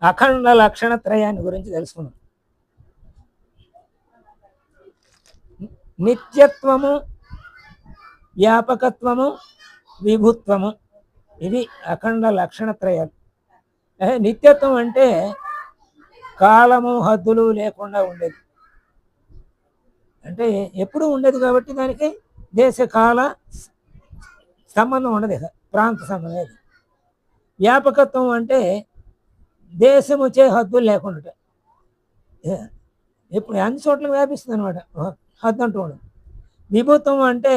అఖండ లక్షణత్రయాన్ని గురించి తెలుసుకున్నాం. నిత్యత్వము, వ్యాపకత్వము, విభుత్వము, ఇది అఖండ లక్షణత్రయాలు. నిత్యత్వం అంటే కాలము హద్దులు లేకుండా ఉండేది, అంటే ఎప్పుడూ ఉండేది కాబట్టి దానికి దేశకాల సంబంధం ఉండదు, ప్రాంత సంబంధం లేదు. వ్యాపకత్వం అంటే దేశముచే హద్దులు లేకుండా ఇప్పుడు అన్ని చోట్ల వ్యాపిస్తుంది అనమాట, హద్దు అంటూ ఉండదు. విభుత్వం అంటే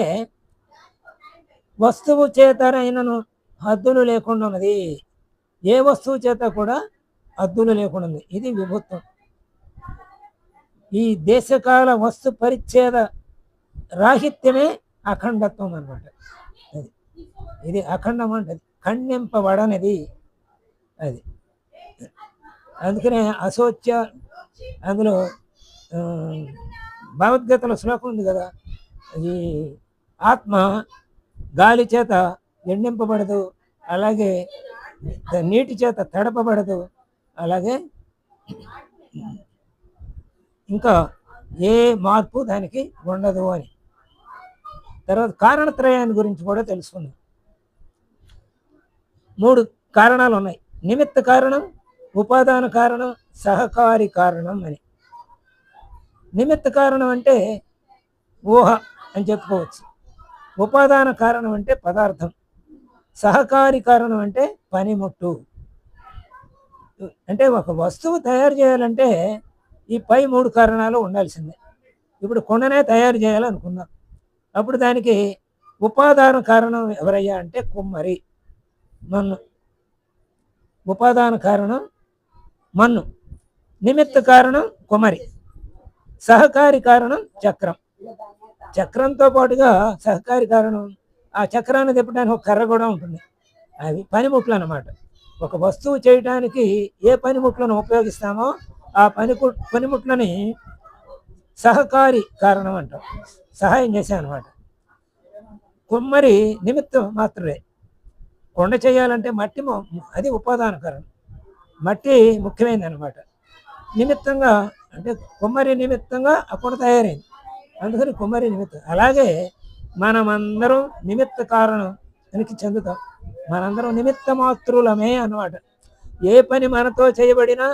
వస్తువు చేతనైనను హద్దులు లేకుండా ఉన్నది, ఏ వస్తువు చేత కూడా హద్దులు లేకుండా ఉంది, ఇది విభుత్వం. ఈ దేశకాల వస్తు పరిచ్ఛేద రాహిత్యమే అఖండత్వం అనమాట. ఇది అఖండం అంటే ఖండింపబడనిది అది. అందుకనే అశోచ్య, అందులో భగవద్గీతలో శ్లోకం ఉంది కదా, ఈ ఆత్మ గాలి చేత ఎండింపబడదు, అలాగే నీటి చేత తడపబడదు, అలాగే ఇంకా ఏ మార్పు దానికి ఉండదు అని. తర్వాత కారణత్రయాన్ని గురించి కూడా తెలుసుకుందాం. 3 కారణాలు ఉన్నాయి, నిమిత్త కారణం, ఉపాదాన కారణం, సహకారి కారణం అని. నిమిత్త కారణం అంటే ఊహ అని చెప్పుకోవచ్చు, ఉపాదాన కారణం అంటే పదార్థం, సహకారి కారణం అంటే పనిముట్టు. అంటే ఒక వస్తువు తయారు చేయాలంటే ఈ పై 3 కారణాలు ఉండాల్సిందే. ఇప్పుడు కొండనే తయారు చేయాలనుకుందాం, అప్పుడు దానికి ఉపాదాన కారణం ఎవరయ్యా అంటే కుమ్మరి, మన్ను. ఉపాదాన కారణం మన్ను, నిమిత్త కారణం కుమ్మరి, సహకారి కారణం చక్రం. చక్రంతో పాటుగా సహకారి కారణం, ఆ చక్రాన్ని తిప్పడానికి ఒక కర్ర కూడా ఉంటుంది, అవి పనిముట్లు అన్నమాట. ఒక వస్తువు చేయడానికి ఏ పనిముట్లను ఉపయోగిస్తామో ఆ పనిముట్లని సహకారి కారణం అంటాం, సహాయం చేశాను అనమాట. కుమ్మరి నిమిత్తం మాత్రమే. కొండ చేయాలంటే మట్టి అది ఉపాదాన కారణం, మట్టి ముఖ్యమైనది అనమాట. నిమిత్తంగా అంటే కుమ్మరి నిమిత్తంగా ఆ కొండ తయారైంది, అందుకని కుమ్మరి నిమిత్తం. అలాగే మనమందరం నిమిత్త కారణం దానికి చెందుతాం, మనందరం నిమిత్త మాతృలమే అన్నమాట. ఏ పని మనతో చేయబడినా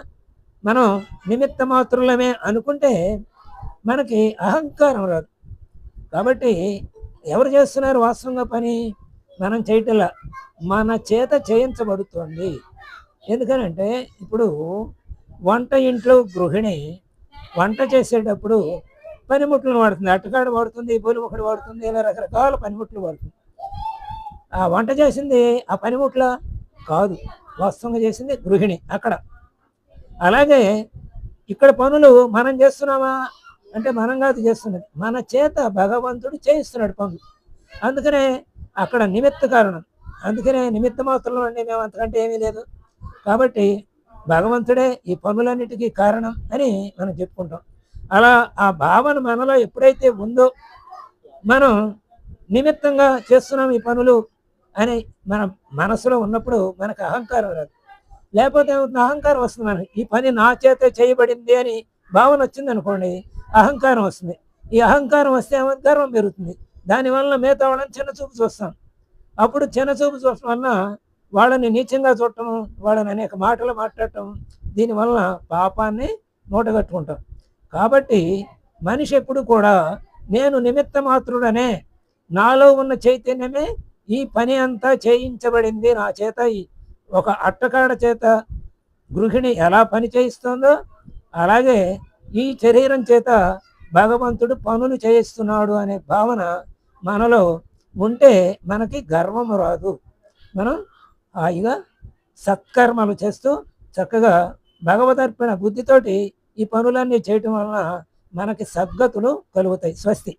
మనం నిమిత్త మాతృలమే అనుకుంటే మనకి అహంకారం రాదు. కాబట్టి ఎవరు చేస్తున్నారు వాస్తవంగా పని? మనం చేయటంలా, మన చేత చేయించబడుతుంది. ఎందుకనంటే ఇప్పుడు వంట ఇంట్లో గృహిణి వంట చేసేటప్పుడు పనిముట్లను వాడుతుంది, అట్టకాడ వాడుతుంది, బొలిముఖడు వాడుతుంది, ఇలా రకరకాల పనిముట్లు వాడుతుంది. ఆ వంట చేసింది ఆ పనిముట్ల కాదు, వాస్తవంగా చేసింది గృహిణి అక్కడ. అలాగే ఇక్కడ పనులు మనం చేస్తున్నామా అంటే మనం కాదు చేస్తున్నది, మన చేత భగవంతుడు చేయిస్తున్నాడు పనులు. అందుకనే అక్కడ నిమిత్త కారణం, అందుకనే నిమిత్త మాత్రంలో అంటే మేము అంతకంటే ఏమీ లేదు. కాబట్టి భగవంతుడే ఈ పనులన్నిటికీ కారణం అని మనం చెప్పుకుంటాం. అలా ఆ భావన మనలో ఎప్పుడైతే ఉందో, మనం నిమిత్తంగా చేస్తున్నాం ఈ పనులు అని మన మనసులో ఉన్నప్పుడు మనకు అహంకారం రాదు. లేకపోతే అహంకారం వస్తుంది, మనకి ఈ పని నా చేతే చేయబడింది అని భావన వచ్చింది అనుకోండి, అహంకారం వస్తుంది. ఈ అహంకారం వస్తే గర్వం పెరుగుతుంది, దానివల్ల మిగతా వాళ్ళని చిన్నచూపు చూస్తాం. అప్పుడు చిన్నచూపు చూడటం వలన వాళ్ళని నీచంగా చూడటం, వాళ్ళని అనేక మాటలు మాట్లాడటం, దీనివల్ల పాపాన్ని మూటగట్టుకుంటాం. కాబట్టి మనిషి ఎప్పుడు కూడా నేను నిమిత్త మాత్రుడనే, నాలో ఉన్న చైతన్యమే ఈ పని అంతా చేయించబడింది నా చేత. ఒక అట్టకాడ చేత గృహిణి ఎలా పని చేయిస్తుందో అలాగే ఈ శరీరం చేత భగవంతుడు పనులు చేయిస్తున్నాడు అనే భావన మనలో ఉంటే మనకి గర్వము రాదు. మనం హాయిగా సత్కర్మలు చేస్తూ చక్కగా భగవదర్పణ బుద్ధితోటి ఈ పనులన్నీ చేయటం వలన మనకి సద్గతులు కలుగుతాయి. స్వస్తి.